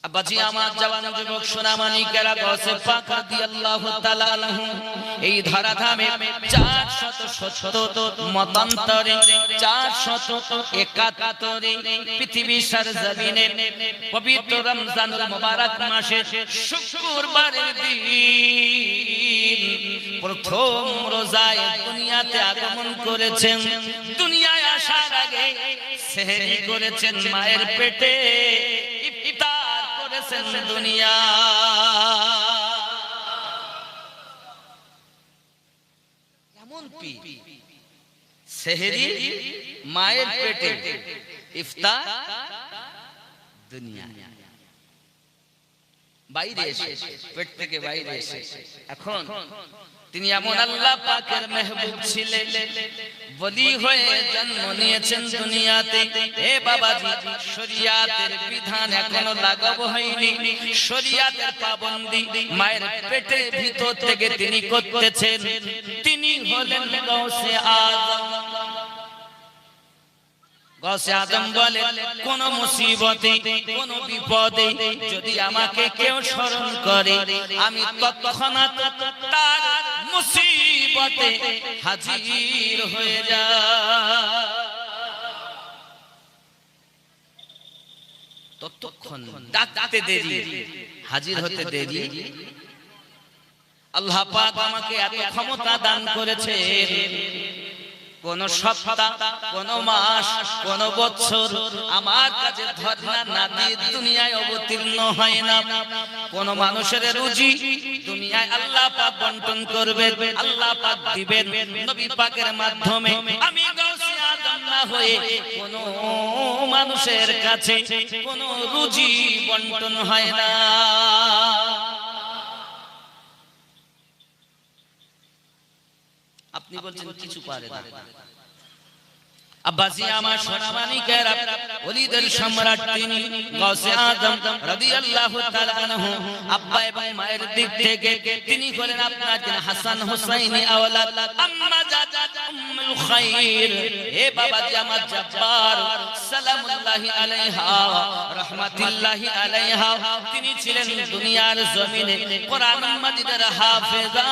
আব্বাজি আমার জওয়ান যুবক সোনামানিকেরা গৌসে পাক রাদিয়াল্লাহু তাআলা আনহু এই ধরাধামে 470 মতান্তরে 471 পৃথিবীর সরজমিনে পবিত্র রমজানুল মুবারক মাসে শুক্রবারের দিন প্রথম রোজায় দুনিয়াতে আগমন করেছেন। দুনিয়ায় আসার আগে সেহরি করেছেন মায়ের পেটে, ইফতার করেছেন দুনিয়া। কেমন পি সেহরি মায়ের পেটে, ইফতার দুনিয়া। বাইরে এসে পেট থেকে বাইরে এসে এখন তিনি এমন আল্লাহ পাকের মেহবুব ছিলেন, বলি হয়ে জন্ম নিয়েছেন দুনিয়াতে। হে বাবাজি, শরিয়াতের বিধান এখনো লাগাবো হয়নি, শরিয়াতের পাবন্দি মায়ের পেটের ভিতর থেকে তিনি করতেছেন। তিনি হলেন গৌসে আজম। গৌসে আজম বলে, কোন মুসিবতে কোন বিপদে যদি আমাকে কেউ স্মরণ করে, আমি তৎক্ষণাৎ তার মুসিবতে হাজির হয়ে যাই। ততক্ষণ ডাকতে দেরি, হাজির হতে দেরি। আল্লাহ পাক আমাকে এত ক্ষমতা দান করেছেন, কোন সপ্তাহ, কোন মাস, কোন বছর আমার কাছে ধর্ণা না দিয়ে দুনিয়ায় অবতীর্ণ হয় না। কোন মানুষের রুজি দুনিয়ায় আল্লাহ পাক বন্টন করবেন, আল্লাহ পাক দিবেন নবী পাকের মাধ্যমে। আমি গৌসে আজম না হয়ে কোন মানুষের কাছে কোন রুজি বন্টন হয় না। আপনি বলছেন কিছু পারে না। আব্বাজি আমার সোনামানিকেরা, ওলিদের সম্রাট তিনি গৌসে আজম রাদিয়াল্লাহু তাআলা আনহু। আব্বা এবং মায়ের দিক থেকে তিনি হলেন আপনার হাসান হুসাইনি আওলাদ আম্মা জাদ উম্মুল খায়র। হে বাবাজি আমার জব্বার সালামুল্লাহি আলাইহা রাহমাতুল্লাহি আলাইহা, তিনি ছিলেন দুনিয়ার জমিনে কোরআন মাজিদের হাফেজা।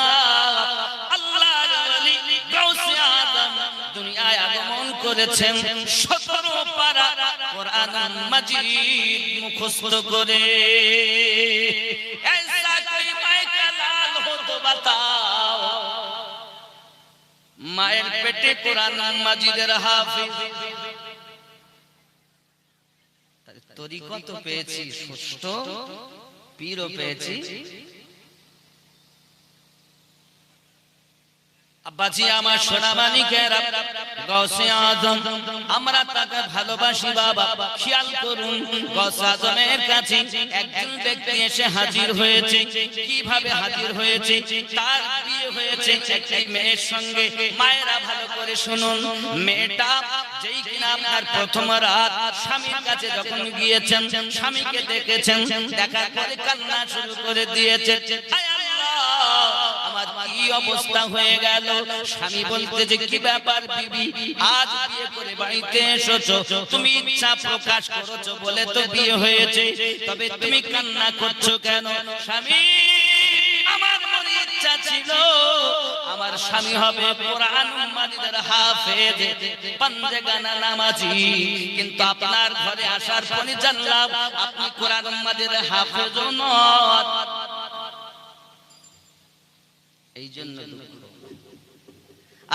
গৌসে আজম দুনিয়ায় আগমন করেছেন 17 পারা কোরআন মাজিদ মুখস্থ করে। ऐसा कोई माय का लाल हो तो बताओ, মায়ের পেটে কোরআন মাজিদের হাফেজ। তরিকত পেয়েছি, ষষ্ঠ পীরও পেয়েছি। আব্বাজি আমার সোনামানিকেরা, গৌসে আজম আমরা তাকে ভালোবাসি বাবা। খেয়াল করুন, গৌসে আজমের কাছে একজন ব্যক্তি এসে হাজির হয়েছে। কিভাবে হাজির হয়েছে? তার বিয়ে হয়েছে একটি মেয়ের সঙ্গে। মায়েরা ভালো করে শুনুন, মেয়েটা যেই কিনা আপনার প্রথম রাত স্বামীর কাছে যখন গিয়েছেন, স্বামীকে দেখেছেন, দেখার পরে কান্না শুরু করে দিয়েছে। কি অবস্থা হয়ে গেল? স্বামী বলতে যে কি ব্যাপার বিবি, আজ বিয়ে করে বাড়িতে এসেছো, তুমি ইচ্ছা প্রকাশ করেছো বলে তো বিয়ে হয়েছে, তবে তুমি কান্না করছো কেন? স্বামী, আমার মনে ইচ্ছা ছিল আমার স্বামী হবে কোরআন মাজিদের হাফেজ, পাঞ্জেগানা নামাজি, কিন্তু আপনার ঘরে আসার পরে জানলাম আপনি কোরআন মাজিদের হাফেজ নন। এই জন্য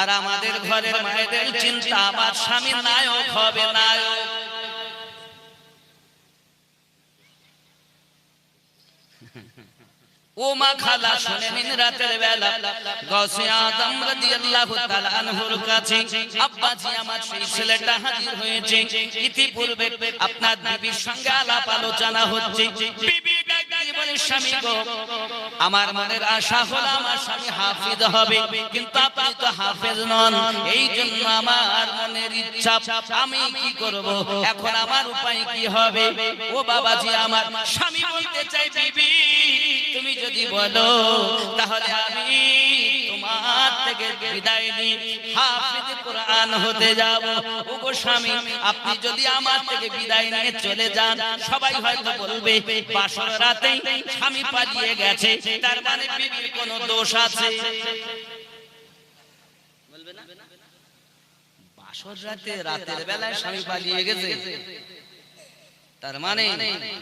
আর আমাদের ঘরের মায়েদের চিন্তা, আমার স্বামী নায়ক হবে, নায়ক। ও মা খালা শুনে নিন, রাতের বেলা গৌসে আজম রাদিয়াল্লাহু তাআলা আনহুর কাছে আব্বাজি আমার সেই ছেলেটা হাজির হয়েছে। ইতিপূর্বে আপনার বিবির সঙ্গে আলাপ আলোচনা হচ্ছে। বিবি ডাক দিয়ে বলে, স্বামী গো, আমার মনের আশা হলো আমার স্বামী হাফেজ হবে, কিন্তু আপনি তো হাফেজ নন, এই জন্য আমার মনের ইচ্ছা, আমি কি করব এখন, আমার উপায় কি হবে? ও বাবাজি আমার, স্বামী বলতে চাই বিবি তুমি যদি বলো তাহলে আমি তোমার থেকে বিদায় নিয়ে হাফেজ কোরআন হতে যাব। ওগো স্বামী, আপনি যদি আমার থেকে বিদায় নিয়ে চলে যান, সবাই হয়তো বলবে বাসর রাতেই স্বামী পালিয়ে গেছে, তার মানে বিবির কোনো দোষ আছে। বলবে না? বাসর রাতে, রাতের বেলায় স্বামী পালিয়ে গেছে, তার মানে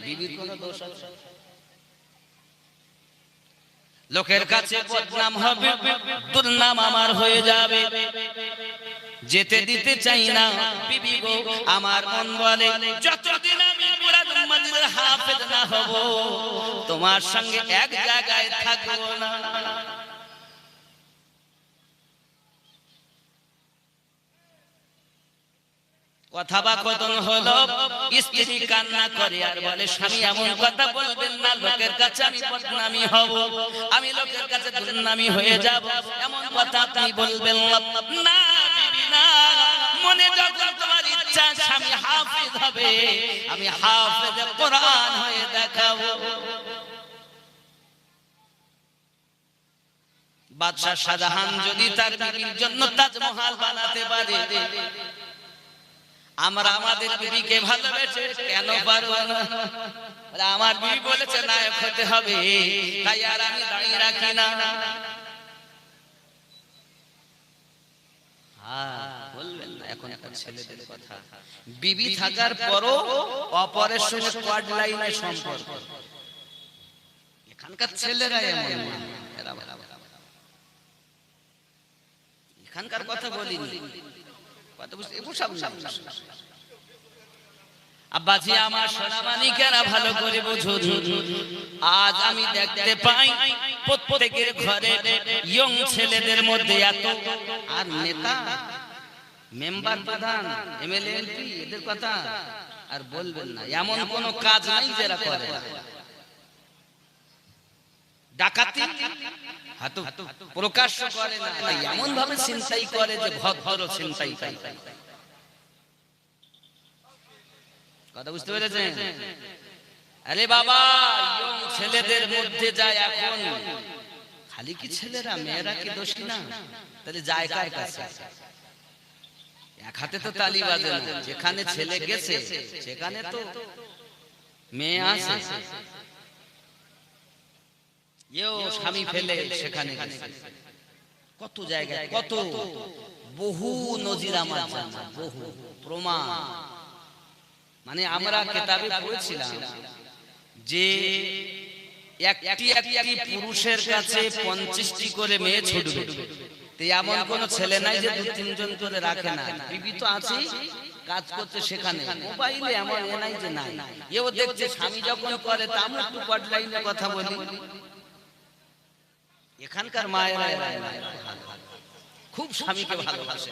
বিবির কোনো দোষ আছে। লোকের কাছে বদনাম হবে, দুর্নাম আমার হয়ে যাবে। যেতে দিতে চাই না বিবি গো, আমার মন বলে যতদিন আমি কোরআন মাজিদের হাফেজ না হব, তোমার সঙ্গে এক জায়গায় থাকবো না। কথা বা কথন হলো, স্ত্রী কান্না করে আর বলে স্বামী এমন কথা বলবেন না, লোকের কাছে আমি বদনামি হব, আমি লোকের কাছে দুর্নামি হয়ে যাব, এমন কথা আপনি বলবেন না বিবি না। মনে যখন তোমার ইচ্ছা স্বামী হাফেজ হবে, আমি হাফেজ কোরআন হয়ে দেখাবো। বাদশা শাহজাহান যদি তার বিবির জন্য তাজমহল বানাতে পারে, আমরা আমাদের বিবিকে ভালোবেসে কেন পারবো না? আমার বিবি বলেছে নায়ক হতে হবে, তাই আর আমি দাঁড়িয়ে রাখি না। বলবেন না এখন ছেলেদের কথা, বিবি থাকার পরও অপরের সঙ্গে কোয়াড লাইনে সম্পর্ক। এখানকার ছেলেরা এমন, এখানকার কথা বলিনি। আব্বাজি আমার সোনামানিকেরা ভালো করে বুঝুন, আজ আমি দেখতে পাই প্রত্যেকের ঘরে ইয়ং ছেলেদের মধ্যে এত, আর নেতা মেম্বার প্রধান এমএলএ এমপি এদের কথা আর বলবেন না, এমন কোন কাজ নাই যারা করে। ডাকাতি প্রকাশ্য করে না, এমন ভাবে ছিনতাই করে যে ভদ্র ছিনতাই। কথা বুঝতে পেরেছেন? আরে বাবা, ছেলেদের মধ্যে যায় এখন, খালি কি ছেলেরা, মেয়েরা কি দোষী না? তাহলে যায় কার কাছে? এক হাতে তো তালি বাজে না, যেখানে ছেলে গেছে সেখানে তো মেয়ে আছে। এও স্বামী ফেলে সেখানে গেছে, কত জায়গায়, কত বহু নজির আমার জানা, বহু প্রমাণ। মানে আমরা কিতাবে পড়েছিলাম যে একটি একটি পুরুষের কাছে 50টি করে মেয়ে ছুটবে, এমন কোন ছেলে নাই যে 2-3 জন করে রাখে না। বিবি তো আছে, কাজ করতে সেখানে, মোবাইলে এমন নাই যে নাই। এও দেখছে স্বামী যখন করে, তা আমরা একটু কোয়াড লাইনে কথা বলি। এখানকার মায়েরা খুব স্বামীকে ভালোবাসে।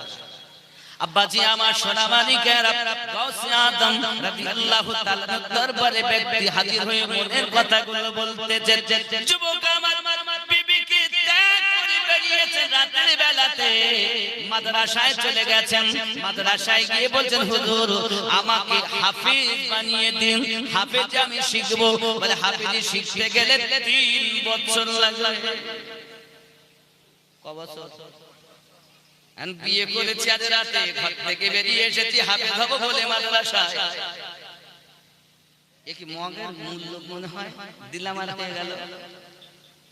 আব্বাজি আমার সোনামানিকেরা, গাউসে আদম রাদিয়াল্লাহু তাআলা দরবারে ব্যক্তি হাজির হয়ে মনের কথাগুলো বলতেছে। যুবক আমার বিবিকে ত্যাগ করে বেরিয়েছে রাতের বেলাতে, মাদ্রাসায় চলে গেছেন। মাদ্রাসায় গিয়ে বলছেন হুজুর আমাকে হাফেজ বানিয়ে দিন, হাফেজ আমি শিখবো। বলে হাফেজি শিখতে গেলে 3 বছর লাগবে। ক বছর? বিয়ে করেছি আজ রাতে, ঘর থেকে বেরিয়ে এসেছি হাফেজ হবো বলে মাদ্রাসায়। এ কি মগের মূল্য মনে হয়? দিলাম আর হয়ে গেল।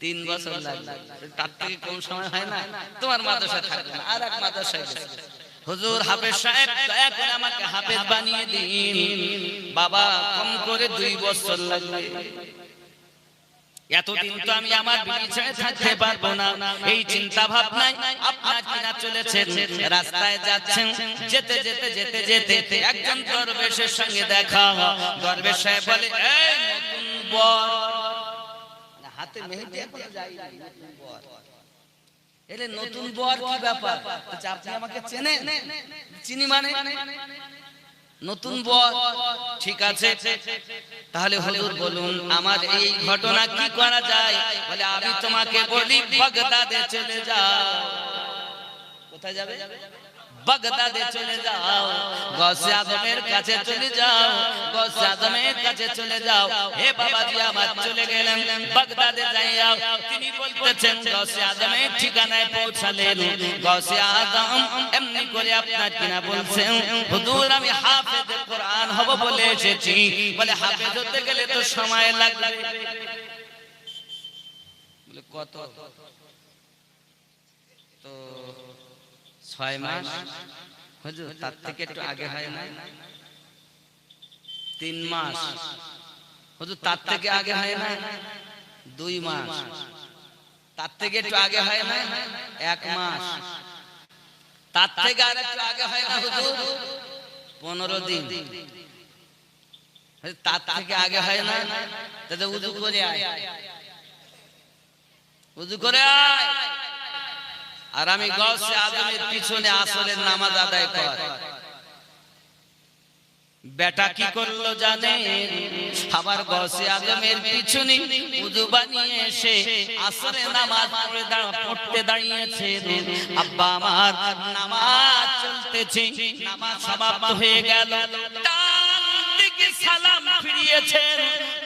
3 বছর লাগবে, তার থেকে কম সময় হয় না? তোমার মাদ্রাসায় থাকবে না, আর এক মাদ্রাসায় গেছে। হুজুর হাফেজ সাহেব দয়া করে আমাকে হাফেজ বানিয়ে দিন। বাবা কম করে 2 বছর লাগবে। এতদিন তো আমি আমার বিবি ছেড়ে থাকতে পারবো না, এই চিন্তা ভাবনায় আপনার কিনা চলেছেন। রাস্তায় যাচ্ছেন, যেতে যেতে যেতে যেতে একজন দরবেশের সঙ্গে দেখা। দরবেশ সাহেব বলে এই নতুন বর, হাতে মেহেদি এখনো যায়নি, নতুন বর। এলে নতুন বর কি ব্যাপার? আপনি আমাকে চেনেন? চিনি মানে নতুন বর, ঠিক আছে তাহলে হুজুর বলুন আমার এই ঘটনা কি করা যায়? বলে আমি তোমাকে বলি বাগদাদে চলে যাও। কোথায় যাবে? বাগদাদে চলে যাও, গৌসে আজমের কাছে চলে যাও, গৌসে আজমের কাছে চলে যাও। হে বাবাজি আমার চলে গেলেন বাগদাদে যাইয়া, তিনি বলতেছেন গৌসে আজমের ঠিকানায় পৌঁছালেন। গৌসে আজম এমনি করে আপনার কিনা বলছেন, হুজুর আমি হাফেজ কোরআন হব বলে এসেছি। বলে হাফেজ হতে গেলে তো সময় লাগবে। বলে কত? তো 6 মাস। হুজুর তার থেকে একটু আগে হয় না? 3 মাস। হুজুর তার থেকে আগে হয় না? 2 মাস। তার থেকে একটু আগে হয় না? 1 মাস। তার থেকে আর একটু আগে হয় না হুজুর? 15 দিন। তার থেকে আগে হয় না? তাহলে উযু করে আয়, উযু করে আয়। আর আমি গৌসে আজমের পিছনে আসরের নামাজ আদায় কর। বেটা কি করলো জানে? আবার গৌসে আজমের পিছনে উযু বানিয়ে এসে আসরের নামাজ পড়তে দাঁড়িয়েছে। আব্বা আমার নামাজ চলতেছে, নামাজ সমাপ্ত হয়ে গেল। ডান দিকে সালাম ফিরিয়েছেন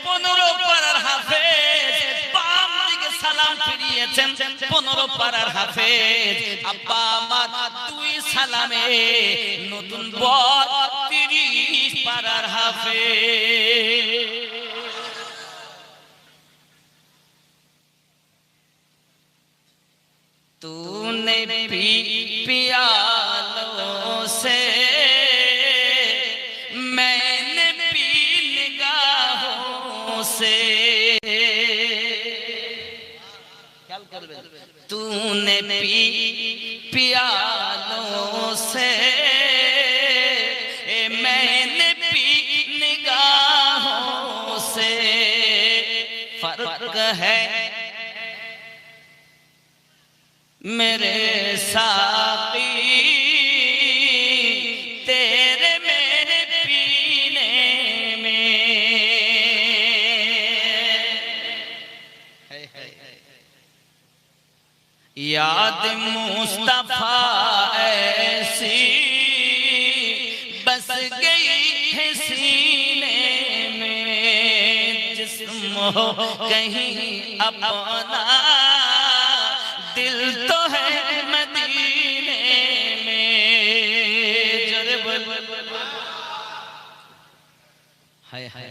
15 পারার হাফেজ, বাম দিকে সালাম ফিরিয়েছেন 15 পারার হাফেজ। আব্বা আমার 2 সালামে নতুন বর 30 পারার হাফেজ। तूने पिया लो से मैंने पी निगाहों से। तूने पिया लो से मैंने पी निगाहों से। फर्क है मेरे साकी तेरे मेरे पीने में। याद मुस्तफा ऐसी बस गई है सीने में। जिस्म हो कहीं अपना दिल तो है मदीने में। जोरे बोल हाय हाय।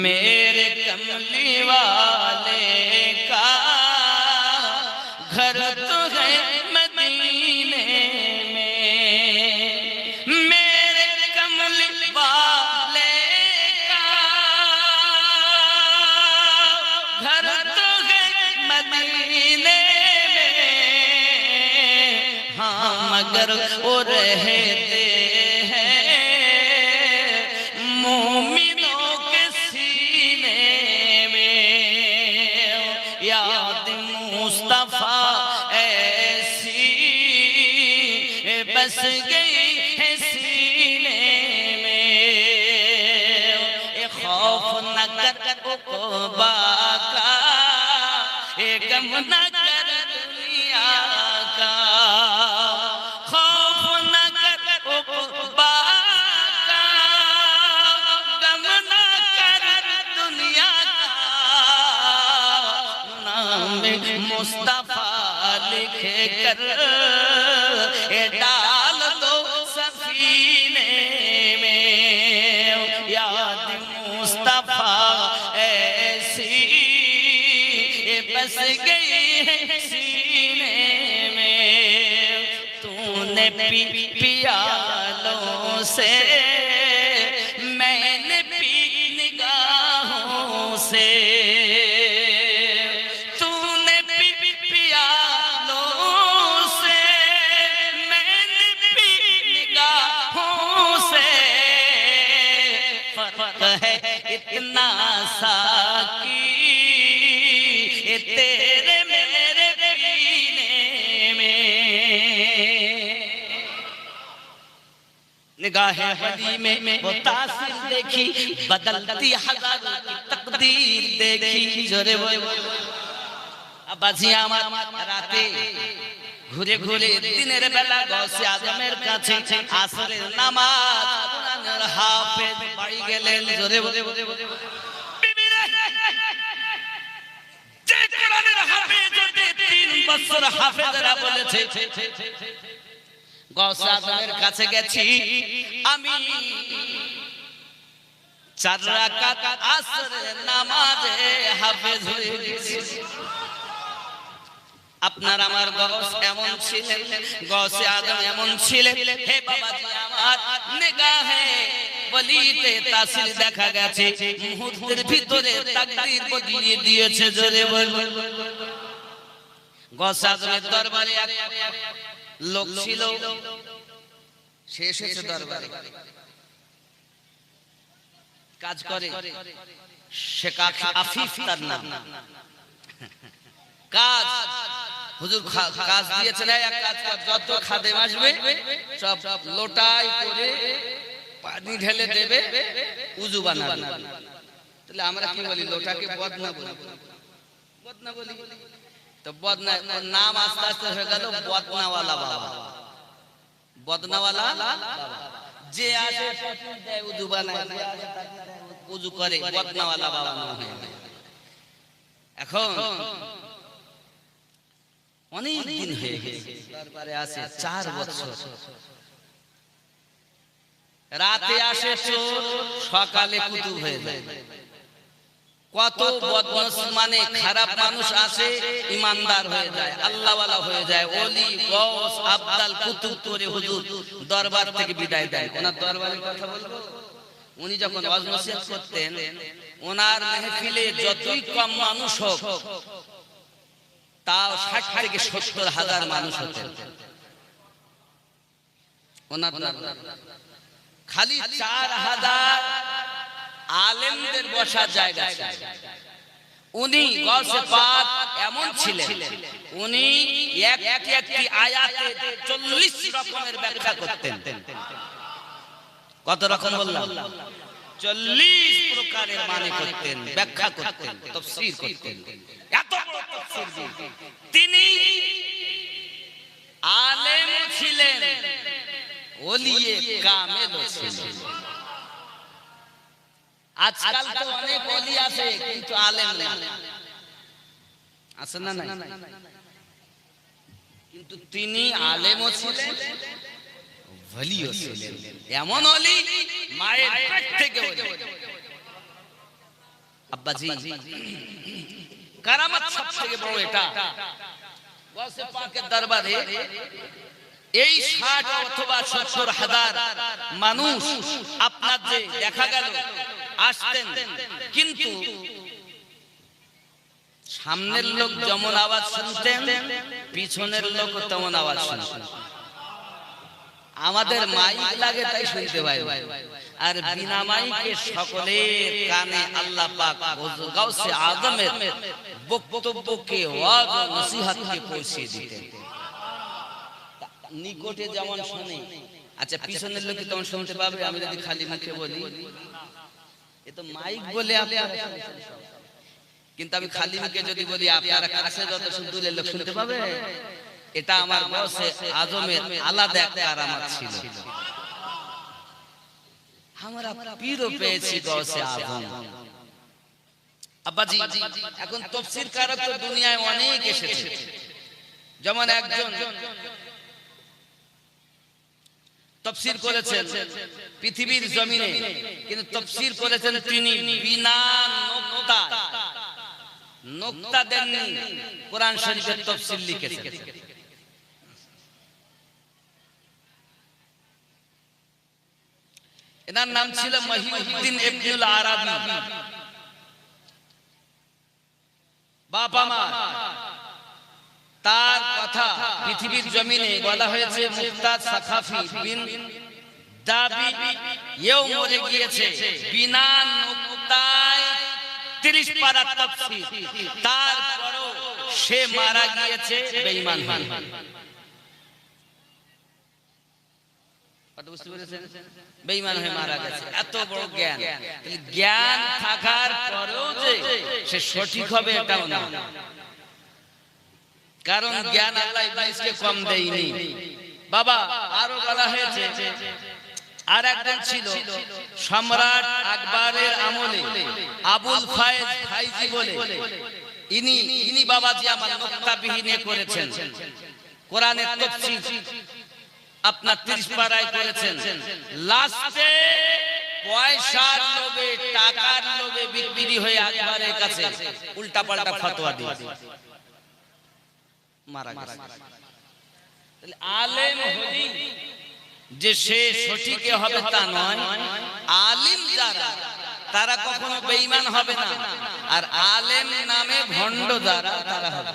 मेरे कमली वाले का घर तो है मदीने में। मेरे कमली वाले का घर तो है मदीने। मगर वो रहते हैं मोमिनों के सीने में। याद मुस्तफा ऐसी बस गई है सीने में। खौफ न कर उक़बा का, गम न कर दुनिया का। मुस्तफा लिखे कर डाल दो सफीने में। याद मुस्तफा ऐसी बस गई है सीने में। तूने पिया लो से मैंने पी निगाहों से। इतना साकी तेरे मेरे पीने में। निगाहे वली में वो तासीर देखी, बदलती हजारों की तकदीर देखी। जोरे वो अब्बाजी আমার রাতে ঘুরে ঘুরে দিনের বেলা গৌসে আজমের কাছে আসরের নামাজ কোরআনের হাফেজ বাড়ি গেলেন। জোরে বলে যে কোরআনের হাফেজ 3 বছর হাফেজরা বলেছে গৌসে আজমের কাছে গেছি আমি 4 রাকাত আসরের নামাজে হাফেজ হয়ে গেছি। আপনার আমার গৌস এমন ছিলেন, গৌসে আজম এমন ছিলেন, হে বাবাজি আমার নিগাহে বলিতে তাসির দেখা গেছে, মুহূর্তের ভিতরে তাকদীর বদলিয়ে দিয়েছে। জোরে বলুন। গৌসে আজমের দরবারে এক লোক ছিল, সে এসেছে দরবারে কাজ করে, শেখ আফিফ তার নাম। কাজ হুজুর কাজ দিয়েছেন, এক কাজ কর, যত খাদেম আসবে সব লোটাই করে পানি ঢেলে দেবে, উযু বানাবে। তাহলে আমরা কি বলি? লোটাকে বদনা বলি, বদনা বলি। তো বদনা নাম আস্তে আস্তে হয়ে গেল বদনাওয়ালা বাবা। বদনাওয়ালা যে আসে দেয় উযু বানায়, উযু করে, বদনাওয়ালা বাবা না হয়ে। এখন অনেক দিন হয়ে গেছে, দরবারে আছে 4 বছর। রাতে আসে চোর, সকালে কুতুব হয়ে যায়। কত বদমাশ মানে খারাপ মানুষ আসে, ইমানদার হয়ে যায়, আল্লাহওয়ালা হয়ে যায়, ওলি গৌস আবদাল কুতুব করে হুজুর দরবার থেকে বিদায় দেয়। ওনার দরবারের কথা বলবো, উনি যখন ওয়াজ নসিহত করতেন, ওনার মাহফিলে যতই কম মানুষ হোক তাও 60 থেকে 70 হাজার মানুষ হতেন। ওনার খালি 4000 আলেমদের বসার জায়গা ছিল। উনি গৌসে পাক এমন ছিলেন, উনি একটি আয়াতে 40 রকমের ব্যাখ্যা করতেন। কত রকম বললাম? 40 প্রকারের মানে করতেন, ব্যাখ্যা করতেন, তাফসীর করতেন। এত বড় তাফসীর তিনি আলেম ছিলেন, ওলিয়ে কামেল ছিলেন। আজকাল তো অনেক ওলি আছে কিন্তু আলেম না, আছে না? নাই। কিন্তু তিনি আলেমও ছিলেন, ওলিও ছিলেন। এমন ওলি মায়ের পেট থেকে ওলি। আব্বাজি কারামাত সবথেকে বড় এটা। গৌসে পাকের দরবারে এই 60 অথবা 70 হাজার মানুষ আপনার যে দেখা গেল আসতেন, কিন্তু সামনের লোক যেমন আওয়াজ শুনতেন, পিছনের লোক তেমন আওয়াজ শুনতেন। আমাদের মাইক লাগে তাই শুনতে পাই, আর বিনা মাইকে সকলের কানে আল্লাহ পাক গৌসে আজমের বক্তব্যকে ওয়াজ ও নসিহতকে পৌঁছে দিতেন। নিকটে যেমন শুনে, আচ্ছা পিছনের লোক তেমন শুনতে পাবে। আমি যদি খালি মুখে বলি এ তো মাইক বলে আপনারা, কিন্তু আমি খালি মুখে যদি বলি আপনারা কাছে যত দূরের লোক শুনতে পাবে। এটা আমার গৌসে আজমের আলাদা একটা কারামাত ছিল। আমরা পীরও পেয়েছি গৌসে আজম। আব্বাজি এখন তাফসীর কারক তো দুনিয়ায় অনেক এসেছে। যেমন একজন তাফসীর করেছেন পৃথিবীর জমিনে, কিন্তু তাফসীর করেছেন তিনি বিনা নোক্তা দেননি, কোরআন শরীফের তাফসীর লিখেছেন। এনার নাম ছিল মহিউদ্দিন ইবনুল আরাবী। বাবা মা তার কথা পৃথিবীর জমিনে বলা হয়েছে। মুফতাজ সাকাফি বিন দাবি এও মরে গিয়েছে বিনা নোক্তায় 30 পারা তাফসীর, তারপরও সে মারা গিয়েছে বেঈমান হয়ে। বুঝতে পেরেছেন? বেঈমান হয়ে মারা গেছে। এত বড় জ্ঞান, জ্ঞান থাকার পরেও যে সে সঠিক হবে এটাও না। কারণ জ্ঞান আল্লাহ ইবলিসকে কম দেয়নি বাবা। আরো বলা হয়েছে আর একজন ছিল সম্রাট আকবরের আমলে আবুল ফায়েজ ফাইজি বলে, ইনি বাবাজি আমার নুকতাবিহীনে করেছেন কোরআনের তাফসীর আপনার 30 পারায় করেছেন। লাস্টে পয়সার লোভে টাকার লোভে বিক্রি হয়ে আকবরের কাছে উল্টা পাল্টা ফতোয়া দিয়েছে, মারা গেছে। তাহলে আলেম হলি যে সে সঠিক হবে তা নয়, আলিম যারা তারা কখনো বেঈমান হবে না, আর আলেম নামে ভণ্ড যারা তারা হবে।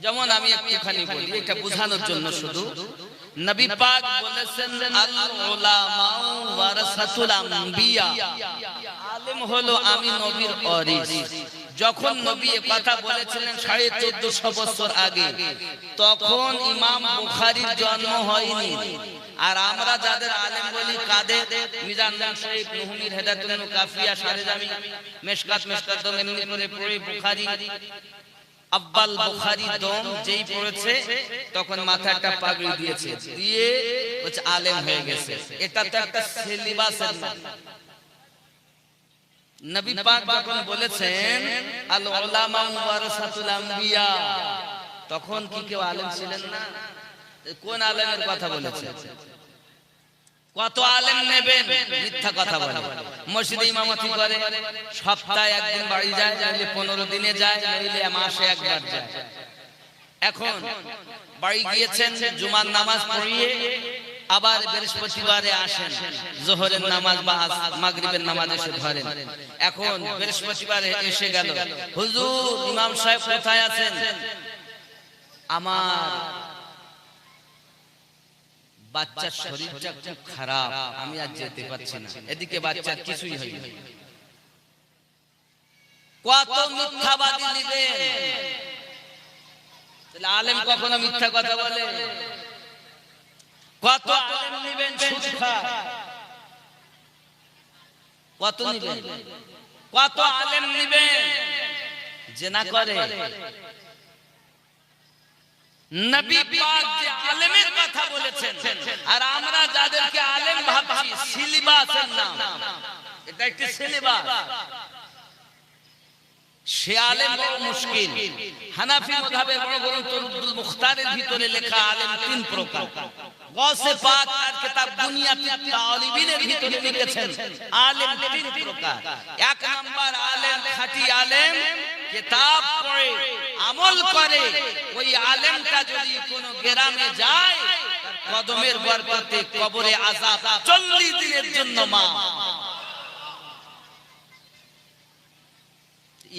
যেমন আমি একটুখানি বলি এটা বোঝানোর জন্য, শুধু নবী পাক বলেছেন আল উলামা ওয়ারাসাতুল আম্বিয়া, আলেম হলো আমি নবীর ওয়ারিস। যখন নবী এই কথা বলেছিলেন 1450 বছর আগে, তখন ইমাম বুখারীর জন্ম হয়নি। আর আমরা যাদের আলেম বলি কাদের, মিজান শরীফ, নুহমির হেদায়েতুন কাফিয়া, সারেজামি, মেশকাত দম এমনি করে পড়ে বুখারী আব্বাল বুখারী দম যেই পড়েছে তখন মাথায় একটা পাগড়ি দিয়েছে, দিয়ে বলছে আলেম হয়ে গেছে। এটা তো একটা সিলেবাসের নাম। নবী পাক যখন বলেছেন আল উলামা ওয়ারাসাতুল আম্বিয়া, তখন কি কেউ আলেম ছিলেন না? কোন আলেমের কথা বলেছে? কত আলেম নেবেন? মিথ্যা কথা বলে। মসজিদে ইমামতি করে, সপ্তাহে একদিন বাড়ি যায়, নইলে 15 দিনে যায়, নইলে মাসে একবার যায়। এখন বাড়ি গিয়েছেন, জুমার নামাজ পড়িয়ে আবার বৃহস্পতিবারে আসেন, যোহরের নামাজ বা মাগরিবের নামাজ এসে ধরেন। এখন বৃহস্পতিবারে এসে গেল, হুজুর ইমাম সাহেব কোথায় আছেন? আমার বাচ্চার শরীরটা খুব খারাপ, আমি আজ যেতে পারছি না। এদিকে বাচ্চার কিছুই হয়নি। কত মিথ্যাবাদী নিবেন? তাহলে আলেম কখনো মিথ্যা কথা বলে? কত আলেম নিবেন সুদ খায়? কত নিবেন? কত আলেম নিবেন জিনা করে? নবী পাক যে আলেমের কথা বলেছেন, আর আমরা যাদেরকে আলেম ভাবছি, সিলেবাসের নাম, এটা একটা সিলেবাস। সে আলেম বড় মুশকিল। হানাফি মাযহাবের বড় গ্রন্থ রুদ্দুল মুখতারের ভিতরে লেখা আলেম 3 প্রকার। গাউসে পাক তার কিতাব বুনিয়াতুত তালিবিনের ভিতরে লিখেছেন আলেম 3 প্রকার। 1 নাম্বার আলেম, খাঁটি আলেম, কিতাব পড়ে আমল করে। ওই আলেমটা যদি কোনো গ্রামে যায়, তার কদমের বরকতে কবরে আযাব 40 দিনের জন্য মাফ।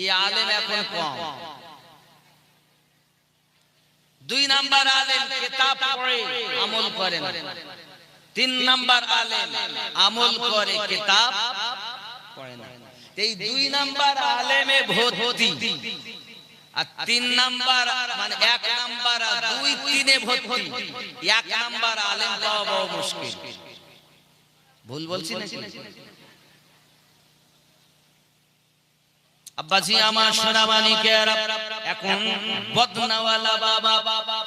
এই আলেম এখন কম। 2 নাম্বার আলেম কিতাব পড়ে আমল করে না। 3 নাম্বার আলেম আমল করে কিতাব পড়ে না। এই 2 নাম্বার আলেমে ভর্তি, আর 3 নাম্বার মানে 1 নাম্বার আর 2 3 এ ভর্তি। 1 নাম্বার আলেম পাওয়া বড় মুশকিল। ভুল বলছি নাকি? আব্বাজি আমার সোনামানিকেরা, এখন বদনাওয়ালা বাবা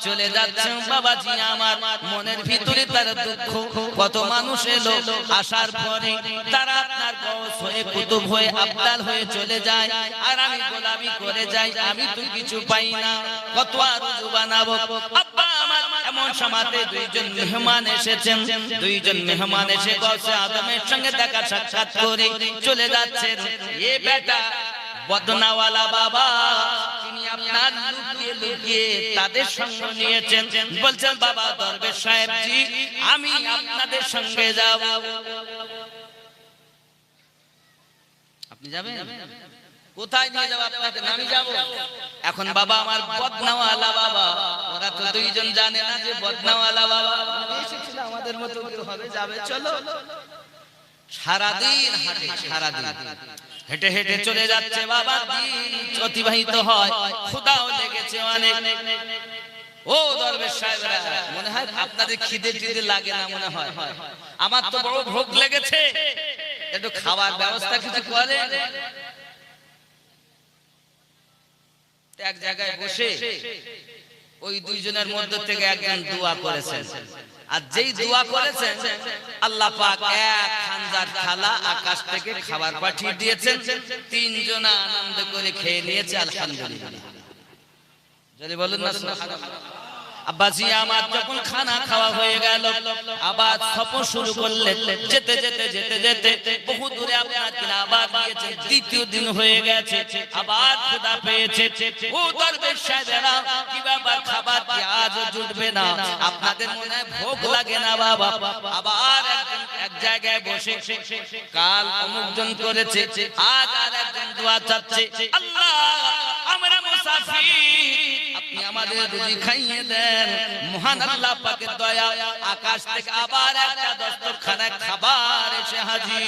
চলে যাচ্ছে। বাবাজি আমার মনের ভিতরে তার দুঃখ। কত মানুষ এলো, আসার পরে তারা আপনার গৌস হয়ে, কুতুব হয়ে, আবদাল হয়ে চলে যায়, আর আমি গোলামি করে যাই। আমি তো কিছু পাই না, কত আর রুজু বানাবো। আব্বা আমার এমন সমাতে 2 জন মেহমান এসেছেন। 2 জন মেহমান এসে গৌসে আদমের সঙ্গে দেখা সাক্ষাৎ করে চলে যাচ্ছেন। এ বেটা বদনাওয়ালা বাবা, তিনি আপনার লুকিয়ে লুকিয়ে তাদের সঙ্গ নিয়েছেন। বলছেন বাবা দরবেশ সাহেব জি, আমি আপনাদের সঙ্গে যাব। আপনি যাবেন? কোথায় নিয়ে যাব আপনাকে? আমি যাব। এখন বাবা আমার বদনাওয়ালা বাবা, ওরা তো 2 জন জানে না যে বদনাওয়ালা বাবা এসেছিল, আমাদের মতো কেউ হবে, যাবে চলো। সারাদিন হাঁটে, সারাদিন হেঁটে হেঁটে চলে যাচ্ছে বাবা, দিন অতিবাহিত হয়, ক্ষুধাও লেগেছে অনেক। ও দরবেশ সাহেবরা, মনে হয় আপনাদের খিদে টিদে লাগে না মনে হয়? আমার তো বড় ভোগ লেগেছে, একটু খাবার ব্যবস্থা কিছু করে। এক জায়গায় বসে ওই দুইজনের মধ্যে থেকে একজন দোয়া করেছেন, আর যেই দোয়া করেছেন আল্লাহ পাক এক খানজার থালা আকাশ থেকে খাবার পাঠিয়ে দিয়েছেন। তিনজনা আনন্দ করে খেয়ে নিয়েছে, আলহামদুলিল্লাহ। যদি বলুন না সুবহানাল্লাহ। আব্বাজি আমার যখন খানা খাওয়া হয়ে গেল, আবার সফর শুরু করলেন। যেতে যেতে যেতে যেতে বহু দূরে আপনার আবার গিয়েছে। দ্বিতীয় দিন হয়ে গেছে, আবার ক্ষুধা পেয়েছে। ও দরবেশ সাহেবেরা, কি ব্যাপার, খাবার কি আজও জুটবে না? আপনাদের মনে হয় ভোগ লাগে না বাবা? আবার এক জায়গায় বসে কাল অমুকজন করেছে, আজ আর একজন দোয়া চাচ্ছে, আল্লাহ আমরা মুসাফির, আপনি আমাদের রুজি খাইয়ে দেন। মহান আল্লাহ পাকের দয়া, আকাশ থেকে আবার একটা দস্তরখানায় খাবার এসে হাজির।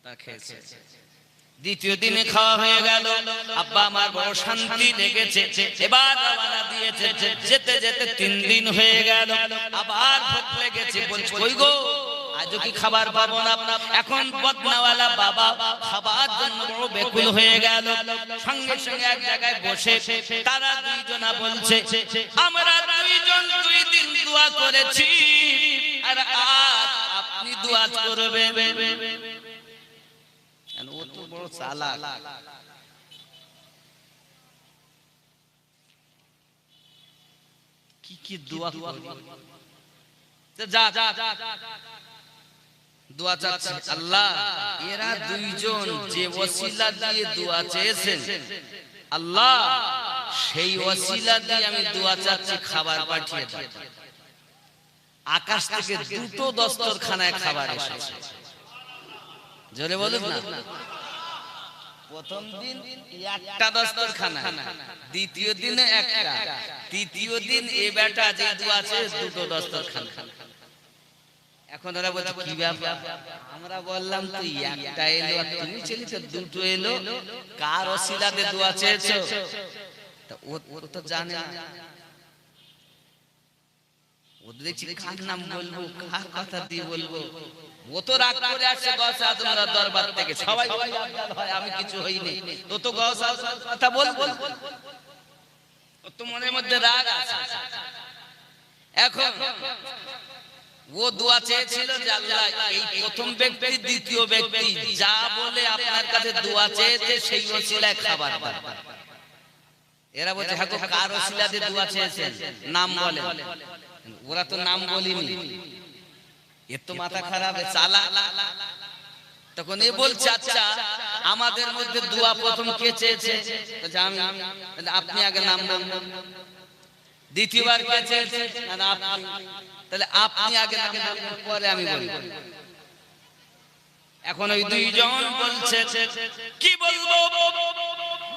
তা খেয়েছে। দ্বিতীয় দিনে খাওয়া হয়ে গেল। আব্বা আমার বড় শান্তি লেগেছে। এবার রওনা দিয়েছে। যেতে যেতে 3 দিন হয়ে গেল, আবার ভোক লেগেছে। বলছে কই গো, আজও কি খাবার পাবো না? এখন বদনাওয়ালা বাবা খাবার জন্য বড় বেকুল হয়ে গেল। সঙ্গে সঙ্গে এক জায়গায় বসে তারা দুইজনা বলছে, আমরা দুইজন 2 দিন দোয়া করেছি, আর আজ আপনি দোয়া করবেন। ও তো বড় চালাক। কি দোয়া করবে? যা যা দোয়া চাচ্ছে। আল্লাহ, এরা দুইজন যে ওসিলা দিয়ে দোয়া চেয়েছেন, আল্লাহ সেই ওসিলা দিয়ে আমি দোয়া চাচ্ছি, খাবার পাঠিয়ে দাও। আকাশ থেকে 2টো দস্তরখানায় খাবার এসেছে। জোরে বলুন না। প্রথম দিন একটা দস্তরখানা, দ্বিতীয় দিনে একটা, তৃতীয় দিন এ বেটা যে দোয়া চেয়েছে 2টো দস্তরখানা। এখন ওরা বলছে কি ব্যাপার? আমরা বললাম তুই একটা এলো, আর তুমি চেয়েছো 2টো এলো, কার ওসিলাতে দোয়া চেয়েছো? তা ও তো জানে না। ও দেখছি কার নাম বলবো, কার কথা দিয়ে বলবো। ও তো রাগ করে আসছে গৌসে আজমের দরবার থেকে। সবাই হয়, আমি কিছু হইনি, তো তো গৌসে আজমের কথা বলবো। ও তো মনের মধ্যে রাগ আছে। এখন ও দোয়া চেয়েছিল যে আল্লাহ এই প্রথম ব্যক্তি দ্বিতীয় ব্যক্তি যা বলে আপনার কাছে দোয়া চেয়েছে সেই ওসিলায় খাবার দাও। এরা বলছে হ্যাঁ, কার ওসিলাতে দোয়া চেয়েছেন নাম বলেন। ওরা তো নাম বলিনি। এর তো মাথা খারাপ, চালা। তখন এ বলছে আচ্ছা আমাদের মধ্যে দোয়া প্রথম কে চেয়েছে? আমি। আপনি আগে নাম বলুন। দ্বিতীয়বার কে চেয়েছে? না আপনি। তাহলে আপনি আগে নাম বলুন, পরে আমি বলবো। এখন ওই দুইজন বলছে কি বলবো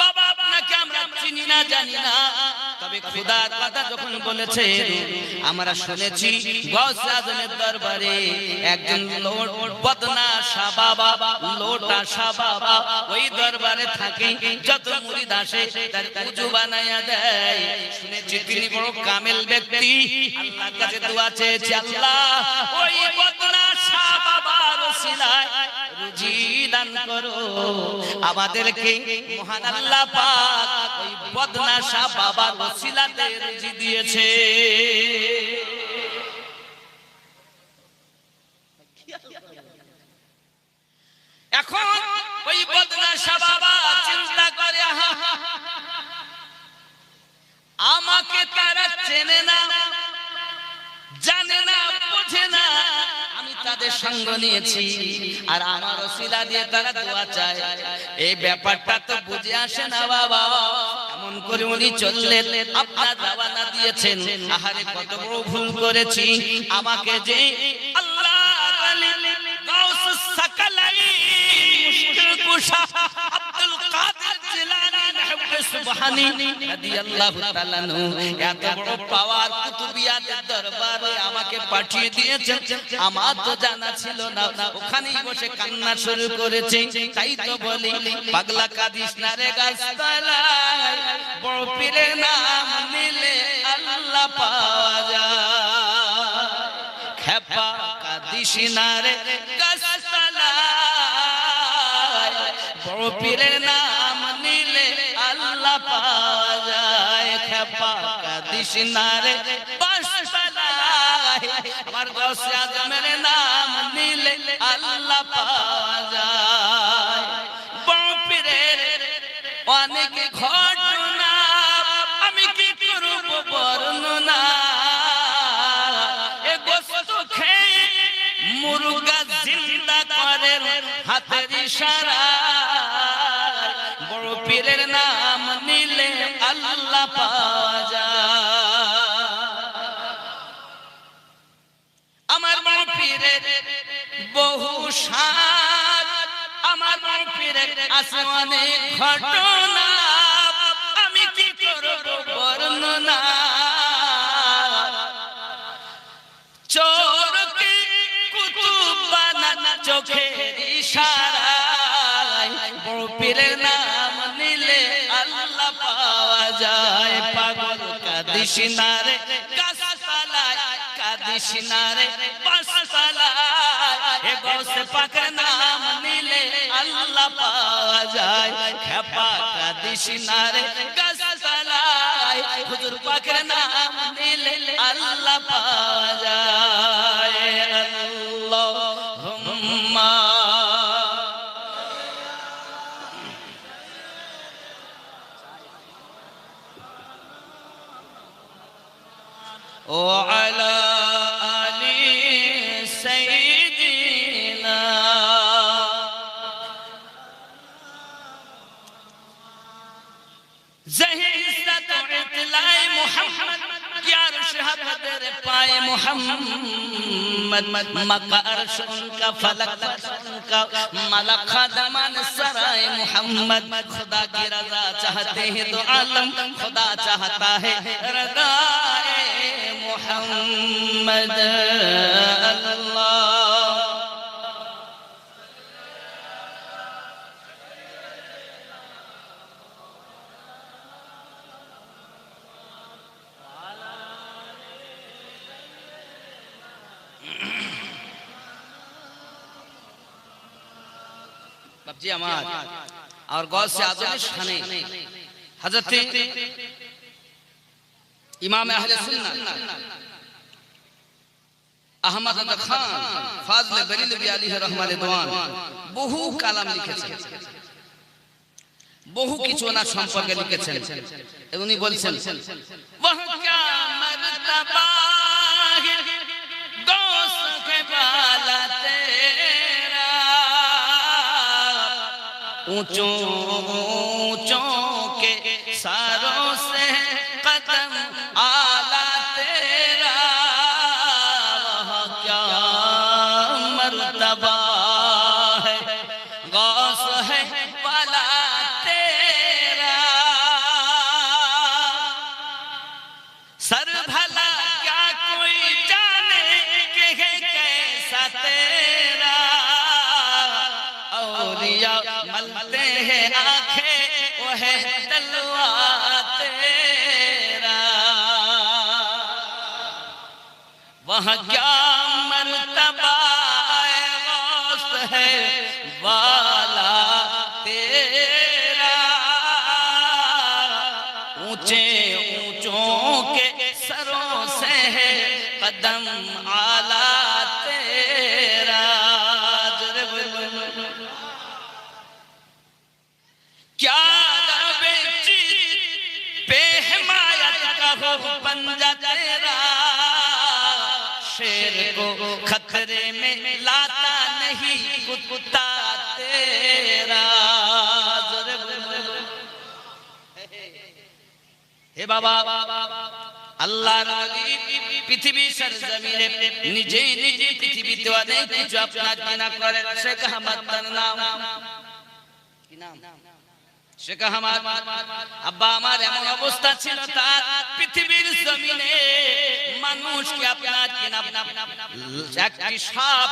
বাবা, আপনাকে আমরা চিনি না জানি না, তবে খোদার কথা যখন বলেছে আমরা শুনেছি গৌসে আজমের দরবারে একজন বদনাশা বাবা, লোটাশা বাবা ওই দরবারে থাকে। যত মুরিদ আসে তার উজু বানায়া দেয়। শুনেছি তিনি বড় কামেল ব্যক্তি। আল্লাহর কাছে দোয়া চেয়েছি, আল্লাহ ওই বদনাশা বাবার ওসিলায় রুজি দান করো আমাদেরকে। মহান আল্লাহ পাক ওই বদনাশা বাবার ওসিলাতে রুজি দিয়েছে। এখন ওই বদনাশা বাবা চিন্তা করে আমাকে তারা চেনে না, জানে না, বোঝে না, আমি তাদের সঙ্গ নিয়েছি আর আমার ওসিলা দিয়ে তারা দোয়া চায়। এই ব্যাপারটা তো বুঝে আসে না বাবা। এমন করে উনি চললেন, আপনার রওনা দিয়েছেন। আহারে কত বড় ভুল করেছি। আমাকে যে আল্লাহ গাউসুস সাকালাইন মুশকিল কুশা আব্দুল কাদের জিলানী সুবহানী রাদিয়াল্লাহু তাআলা নু এত বড় পাওয়ার কুতুবিয়াতের দরবারে আমাকে পাঠিয়ে দিয়েছেন, আমার তো জানা ছিল না। ওখানেই বসে কান্না শুরু করেছে। তাই তো বলি পাগলা কাদিস না রে গাছতলায়, বড় পীরের নাম নিলে আল্লাহ পাওয়া যায়। খেপা কাদিস না রে গাছতলায়, বড় পীরের নাম আল্লাহ পাওয়া যায় খেপা কাদিস না রে বাসলায় আমার গাউসে আজমের নাম নিলে আল্লাহ পাওয়া যায় বড় পীরের অনেক ঘটনা আমি কি করব বর্ণনা এ গোশত খেয়ে মুরগা জিন্দা করে হাতের ইশারায় বড় পীরের নাম নিলে আল্লাহ পাওয়া যায় আমার বড় পীরের বহু শান আমার বড় পীরের আছে অনেক ঘটনা আমি কি করব বর্ণনা চোরকে কুতুব বানানা চোখের ইশারায় বড় পীরের নাম নিলে আল্লাহ পাওয়া যায় পাগল কাদিস না রে গাছপালায় কাদিস না রে বাসপালায় এ গাউসে পাকের নাম নিলে আল্লাহ পাওয়া যায় খেপা কাদিস না রে গাছপালায় হুজুর পাকের নাম নিলে আল্লাহ পাওয়া যায় আল্লাহুম্মা وعلى آل سيدنا زهيزة اطلاع محمد يا رشهد پائے محمد مکہ عرش ان کا فلک ان کا ملک خادمان سرائے محمد خدا کی رضا چاہتے ہیں تو عالم خدا چاہتا ہے رضائے محمد اللہ बाबजी আমার और गौस से आजम शाने हजरत इमाम अहले सुन्नत अहमद खान फाजल बरेलवी अलैहि रहमत रिदवान বহু কালাম লিখেছেন বহু কিছু ওনার সম্পর্কে লিখেছেন উনি বলছেন ওয়াহ ক্যা মর্তবা है गौस के बाला तेरा ऊंचों ऊंचों के सारों से कदम आला तेरा वह क्या मर्तबा है गौस है वाला तेरा सर भला क्या कोई जाने के है कैसा तेरा औलिया मलते हैं आंखें वो है तलवा तेरा वहाँ क्या मर्तबा गौस है वाला तेरा ऊंचे ऊंचों के सरों से है कदम आला तेरा क्या बेहमायत का हो पंजा तेरा शेर को खतरे में लाता नहीं कुत्ता तेरा हे बाबा अल्लाह नबी पृथ्वी सरजमीने निजे निजे पृथ्वी देवाने কিছু আপনার কিনা করে শেখ আহমদ তার নাম কি নাম শেখ আহমদ আব্বা আমার এমন অবস্থা ছিল তার পৃথিবীর জমিনে মানুষকে আপনার কিনা একটি সাপ